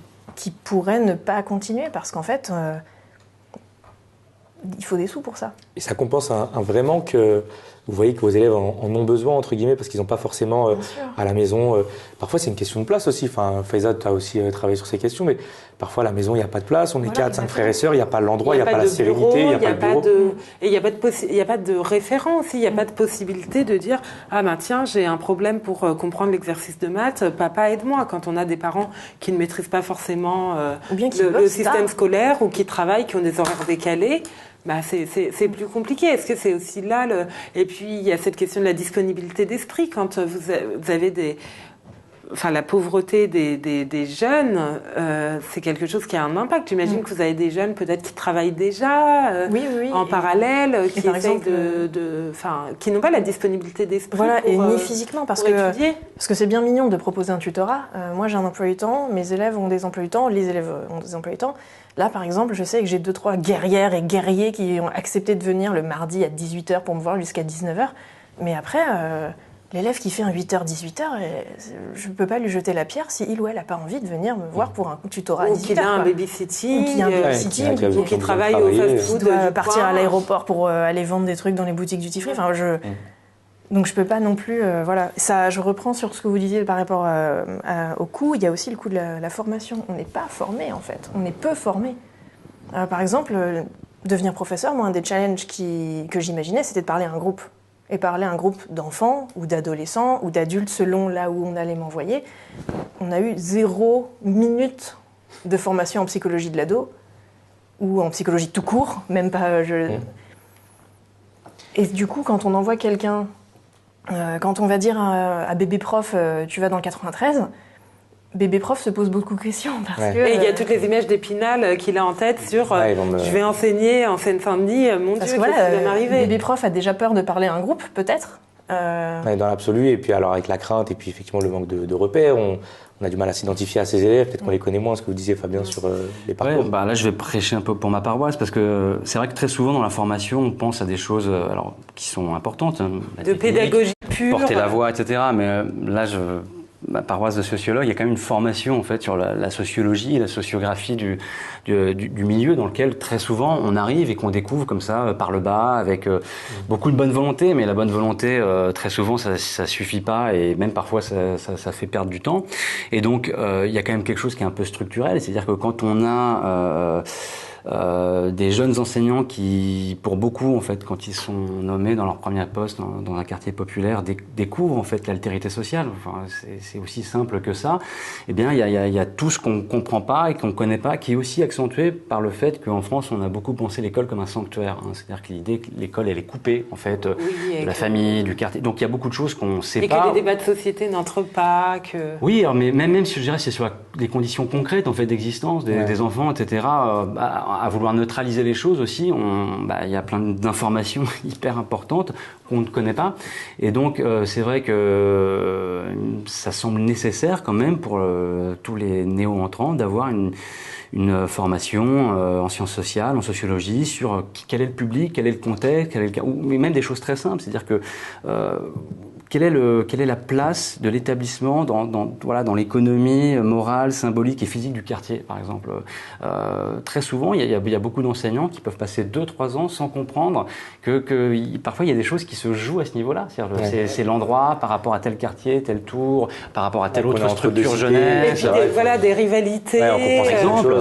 pourrait ne pas continuer parce qu'en fait, il faut des sous pour ça. Et ça compense un vrai manque. Vous voyez que vos élèves en ont besoin, entre guillemets, parce qu'ils n'ont pas forcément à la maison... parfois, c'est une question de place aussi. Enfin, Faiza, tu as aussi travaillé sur ces questions, mais parfois, à la maison, il n'y a pas de place. On est 4, 5 frères et sœurs, il n'y a pas l'endroit, il n'y a pas la sérénité, il n'y a pas de bureau. Et il n'y a pas de référent aussi. Il n'y a pas de possibilité de dire « Ah ben tiens, j'ai un problème pour comprendre l'exercice de maths. Papa, aide-moi » quand on a des parents qui ne maîtrisent pas forcément le système scolaire ou qui travaillent, qui ont des horaires décalés. C'est plus compliqué. Est-ce que c'est aussi là Et puis, il y a cette question de la disponibilité d'esprit. Quand vous avez la pauvreté des jeunes, c'est quelque chose qui a un impact. J'imagine que vous avez des jeunes peut-être qui travaillent déjà en parallèle, qui essayent qui n'ont pas la disponibilité d'esprit ni physiquement, parce que c'est bien mignon de proposer un tutorat. Moi, j'ai un emploi du temps, mes élèves ont des emplois du temps, les élèves ont des emplois du temps. Là, par exemple, je sais que j'ai 2-3 guerrières et guerriers qui ont accepté de venir le mardi à 18h pour me voir jusqu'à 19h. Mais après, l'élève qui fait un 8h-18h, je ne peux pas lui jeter la pierre si il ou elle n'a pas envie de venir me voir pour un tutorat à 18h. Ou qu'il a un babysitting, ou qu'il travaille au fast-food. Ou doit partir à l'aéroport pour aller vendre des trucs dans les boutiques duty-free. Donc je peux pas non plus... Ça, je reprends sur ce que vous disiez par rapport au coût. Il y a aussi le coût de la formation. On n'est pas formé, en fait. On est peu formé. Par exemple, devenir professeur, moi, un des challenges que j'imaginais, c'était de parler à un groupe. et parler à un groupe d'enfants ou d'adolescents ou d'adultes selon là où on allait m'envoyer. On a eu 0 minute de formation en psychologie de l'ado ou en psychologie tout court, même pas... Et du coup, quand on envoie quelqu'un, quand on va dire à bébé prof, tu vas dans le 93, bébé prof se pose beaucoup de questions parce que... Et il y a toutes les images d'Épinal qu'il a en tête sur je vais enseigner en Seine-Saint-Denis, mon Dieu, qu'est-ce qui va m'arriver ? Bébé prof a déjà peur de parler à un groupe, peut-être. Dans l'absolu, et puis alors avec la crainte et puis effectivement le manque de repères, on a du mal à s'identifier à ces élèves, peut-être qu'on les connaît moins, ce que vous disiez Fabien sur les parcours. Ouais, là je vais prêcher un peu pour ma paroisse parce que c'est vrai que très souvent dans la formation on pense à des choses qui sont importantes. De pédagogie pure. Porter la voix, etc. Mais là ma paroisse de sociologue, il y a quand même une formation en fait sur la sociologie et la sociographie du milieu dans lequel très souvent on arrive et qu'on découvre comme ça par le bas avec beaucoup de bonne volonté, mais la bonne volonté très souvent ça suffit pas et même parfois ça fait perdre du temps. Et donc il y a quand même quelque chose qui est un peu structurel, c'est-à-dire que quand on a des jeunes enseignants qui, pour beaucoup, en fait, quand ils sont nommés dans leur premier poste dans un quartier populaire, découvrent en fait l'altérité sociale. Enfin, c'est aussi simple que ça. Eh bien, il y a tout ce qu'on comprend pas et qu'on connaît pas, qui est aussi accentué par le fait qu'en France, on a beaucoup pensé l'école comme un sanctuaire. Hein. C'est-à-dire que l'idée que l'école, elle est coupée en fait de la famille, du quartier. Donc, il y a beaucoup de choses qu'on sait pas. Et que les débats de société n'entrent pas. Oui, alors, mais même si je dirais, c'est sur les conditions concrètes en fait d'existence des enfants, etc. À vouloir neutraliser les choses aussi, il y a plein d'informations hyper importantes qu'on ne connaît pas. Et donc, c'est vrai que ça semble nécessaire quand même pour tous les néo-entrants d'avoir une formation en sciences sociales, en sociologie, sur quel est le public, quel est le contexte, ou même des choses très simples. C'est-à-dire que quelle est la place de l'établissement dans l'économie morale, symbolique et physique du quartier, par exemple. Très souvent, il y a beaucoup d'enseignants qui peuvent passer 2-3 ans sans comprendre que parfois il y a des choses qui se jouent à ce niveau-là. C'est l'endroit par rapport à tel quartier, tel tour, par rapport à telle autre structure jeunesse. Et puis des rivalités.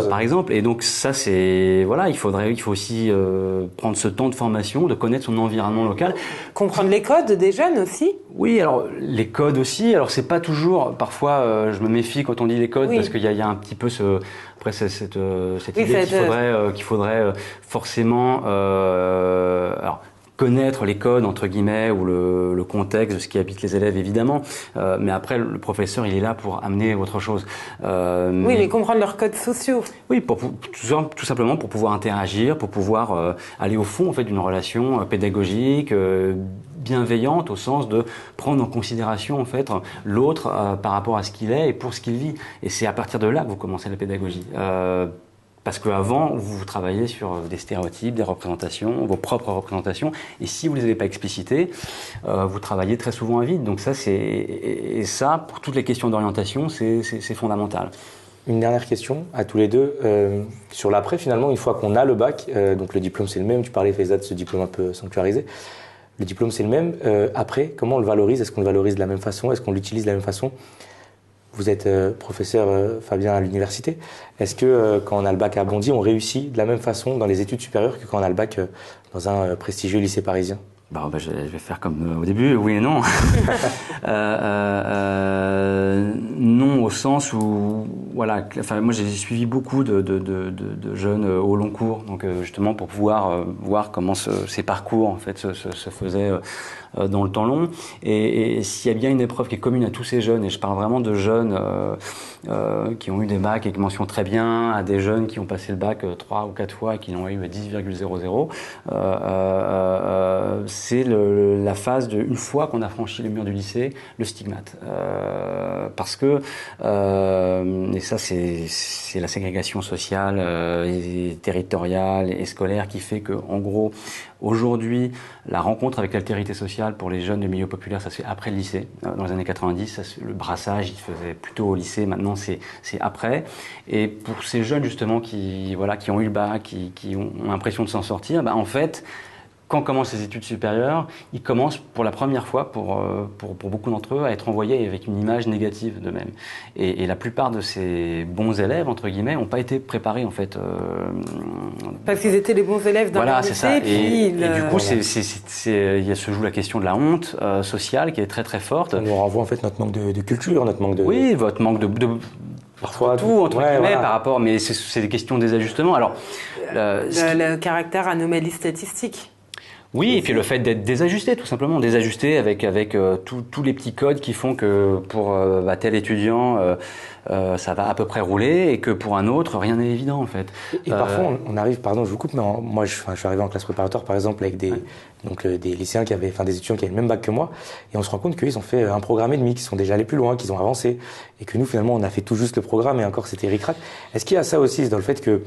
Par exemple. Et donc ça, il faut aussi prendre ce temps de formation, de connaître son environnement local. Comprendre les codes des jeunes aussi. Oui, alors les codes aussi. Alors c'est pas toujours. Parfois, je me méfie quand on dit les codes parce qu'il y a un petit peu cette idée qu'il faudrait forcément. Alors connaître les codes entre guillemets ou le contexte de ce qui habite les élèves évidemment, mais après le professeur il est là pour amener autre chose. Mais comprendre leurs codes sociaux. Oui, tout simplement pour pouvoir interagir, pour pouvoir aller au fond en fait d'une relation pédagogique. Bienveillante au sens de prendre en considération en fait l'autre par rapport à ce qu'il est et pour ce qu'il vit. Et c'est à partir de là que vous commencez la pédagogie. Parce qu'avant, vous travaillez sur des stéréotypes, des représentations, vos propres représentations. Et si vous ne les avez pas explicitées, vous travaillez très souvent à vide. Donc ça, pour toutes les questions d'orientation, c'est fondamental. Une dernière question à tous les deux. Sur l'après, finalement, une fois qu'on a le bac, donc le diplôme c'est le même, tu parlais Faiza de ce diplôme un peu sanctuarisé. Le diplôme, c'est le même. Après, comment on le valorise ? Est-ce qu'on le valorise de la même façon ? Est-ce qu'on l'utilise de la même façon ? Vous êtes professeur, Fabien, à l'université. Est-ce que quand on a le bac à Bondy, on réussit de la même façon dans les études supérieures que quand on a le bac dans un prestigieux lycée parisien ? Je vais faire comme au début, oui et non. Non au sens où, moi j'ai suivi beaucoup de jeunes au long cours, donc justement pour pouvoir voir comment ces parcours en fait se faisaient dans le temps long. Et s'il y a bien une épreuve qui est commune à tous ces jeunes, et je parle vraiment de jeunes qui ont eu des bacs et qui mentionnent très bien, à des jeunes qui ont passé le bac 3 ou 4 fois et qui l'ont eu à 10,00, c'est la phase de, une fois qu'on a franchi le mur du lycée, le stigmate. Parce que, et ça c'est la ségrégation sociale et territoriale et scolaire qui fait que, en gros, aujourd'hui, la rencontre avec l'altérité sociale pour les jeunes du milieu populaire, ça se fait après le lycée. Dans les années 90, le brassage, il se faisait plutôt au lycée. Maintenant, c'est après. Et pour ces jeunes, justement, qui ont eu le bac, qui ont l'impression de s'en sortir, en fait, quand commencent les études supérieures, ils commencent pour la première fois, pour beaucoup d'entre eux, à être envoyés avec une image négative d'eux-mêmes. Et la plupart de ces bons élèves, entre guillemets, n'ont pas été préparés, en fait. Parce qu'ils étaient les bons élèves dans leur lycée, c'est ça. puis Et du coup, il se joue la question de la honte sociale qui est très très forte. Ça nous renvoie en fait notre manque de culture, notre manque de... Oui, votre manque de parfois tout, entre guillemets, par rapport... Mais c'est des questions des ajustements. Alors, le caractère anomalie statistique. Oui, et puis le fait d'être désajusté, tout simplement, désajusté avec tous les petits codes qui font que pour tel étudiant, ça va à peu près rouler, et que pour un autre, rien n'est évident, en fait. Et parfois, on arrive, pardon, je vous coupe, mais moi, je suis arrivé en classe préparatoire, par exemple, avec des lycéens des étudiants qui avaient le même bac que moi, et on se rend compte qu'ils ont fait un programme et demi, qu'ils sont déjà allés plus loin, qu'ils ont avancé, et que nous, finalement, on a fait tout juste le programme, et encore, c'était ric-rac. Est-ce qu'il y a ça aussi, dans le fait que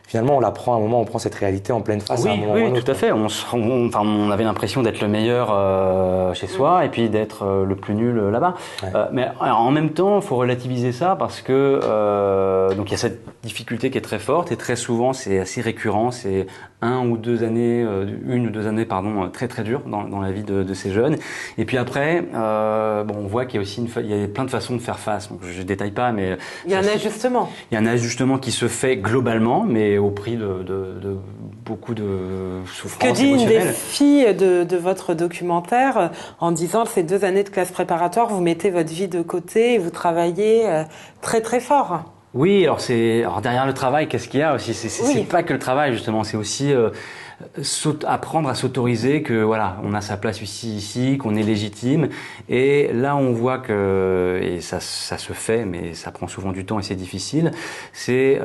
finalement, on l'apprend à un moment, on prend cette réalité en pleine face. Oui, à un moment ou à un autre, tout à fait. On avait l'impression d'être le meilleur chez soi et puis d'être le plus nul là-bas. Ouais. Mais alors, en même temps, il faut relativiser ça parce que donc il y a cette difficulté qui est très forte et très souvent c'est assez récurrent. C'est une ou deux années, très très dures dans la vie de ces jeunes. Et puis après, on voit qu'il y a aussi il y a plein de façons de faire face. Donc, je détaille pas, mais il y a un ajustement. Il y a un ajustement qui se fait globalement, mais au prix de beaucoup de souffrances. Que dit une des filles de votre documentaire en disant ces 2 années de classe préparatoire, vous mettez votre vie de côté et vous travaillez très très fort. Oui, alors derrière le travail, qu'est-ce qu'il y a aussi ? C'est pas que le travail justement, c'est aussi apprendre à s'autoriser que voilà, on a sa place ici, qu'on est légitime. Et là, on voit que, et ça se fait, mais ça prend souvent du temps et c'est difficile. C'est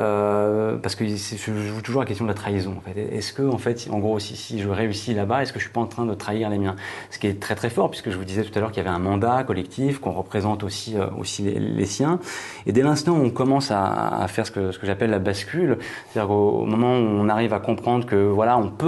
parce que je joue toujours la question de la trahison. En fait, est-ce que en fait, en gros, si je réussis là-bas, est-ce que je suis pas en train de trahir les miens ? Ce qui est très très fort, puisque je vous disais tout à l'heure qu'il y avait un mandat collectif, qu'on représente aussi les siens. Et dès l'instant où on commence à faire ce que j'appelle la bascule, c'est-à-dire qu'au moment où on arrive à comprendre que voilà, on peut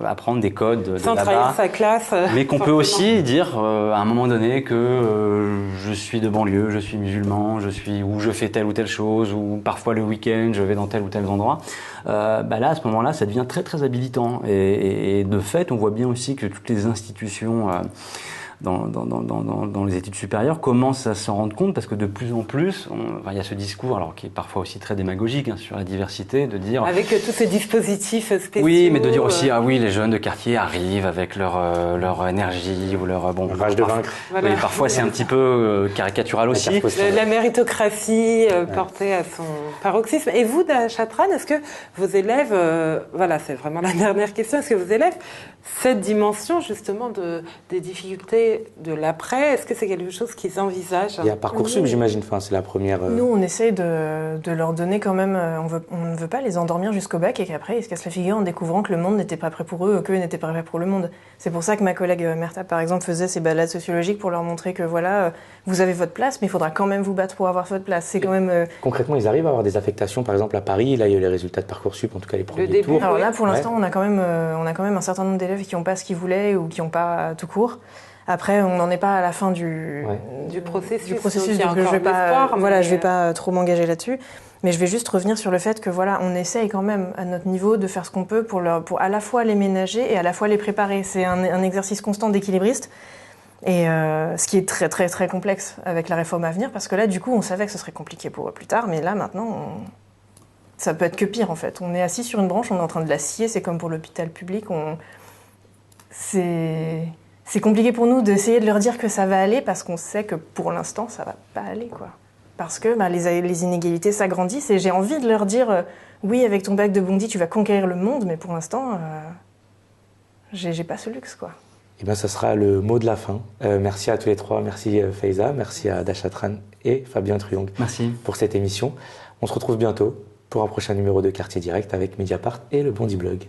apprendre des codes de sans là-bas, trahir sa classe, mais qu'on peut aussi dire à un moment donné que je suis de banlieue, je suis musulman, ou je fais telle ou telle chose, ou parfois le week-end je vais dans tel ou tel endroit. Là, à ce moment-là, ça devient très très habilitant. Et de fait, on voit bien aussi que toutes les institutions dans les études supérieures commencent à s'en rendre compte parce que de plus en plus, il y a ce discours, alors qui est parfois aussi très démagogique sur la diversité, de dire avec tous ces dispositifs spéciaux. Oui, mais de dire aussi les jeunes de quartier arrivent avec leur énergie ou leur rage de vaincre. Voilà. Oui, parfois c'est un petit peu caricatural aussi. La méritocratie portée à son paroxysme. Et vous, Dachatran, est-ce que vos élèves, c'est vraiment la dernière question, est-ce que vos élèves, cette dimension justement des difficultés de l'après, est-ce que c'est quelque chose qu'ils envisagent ? Il y a Parcoursup, j'imagine, c'est la première... Nous, on essaye de leur donner quand même... on ne veut pas les endormir jusqu'au bac et qu'après, ils se cassent la figure en découvrant que le monde n'était pas prêt pour eux ou qu'eux n'étaient pas prêts pour le monde. C'est pour ça que ma collègue Merta, par exemple, faisait ces balades sociologiques pour leur montrer que voilà, vous avez votre place, mais il faudra quand même vous battre pour avoir votre place. C'est quand même... Concrètement, ils arrivent à avoir des affectations, par exemple à Paris, là il y a eu les résultats de Parcoursup, en tout cas les premiers tours. Alors là, pour l'instant, on a quand même un certain nombre d'élèves qui n'ont pas ce qu'ils voulaient ou qui n'ont pas tout court. Après, on n'en est pas à la fin du processus. Donc je vais pas trop m'engager là-dessus, mais je vais juste revenir sur le fait que voilà, on essaye quand même à notre niveau de faire ce qu'on peut pour à la fois les ménager et à la fois les préparer. C'est un exercice constant d'équilibriste. Et ce qui est très très très complexe avec la réforme à venir, parce que là, du coup, on savait que ce serait compliqué pour eux plus tard, mais là, maintenant, ça peut être que pire en fait. On est assis sur une branche, on est en train de la scier, c'est comme pour l'hôpital public. C'est compliqué pour nous d'essayer de leur dire que ça va aller parce qu'on sait que pour l'instant, ça va pas aller, quoi. Parce que les inégalités s'agrandissent et j'ai envie de leur dire oui, avec ton bac de Bondy, tu vas conquérir le monde, mais pour l'instant, j'ai pas ce luxe, quoi. Eh bien, ça sera le mot de la fin. Merci à tous les trois. Merci Faiza, merci à Dachatran et Fabien Truong pour cette émission. On se retrouve bientôt pour un prochain numéro de Quartier Direct avec Mediapart et le Bondy Blog.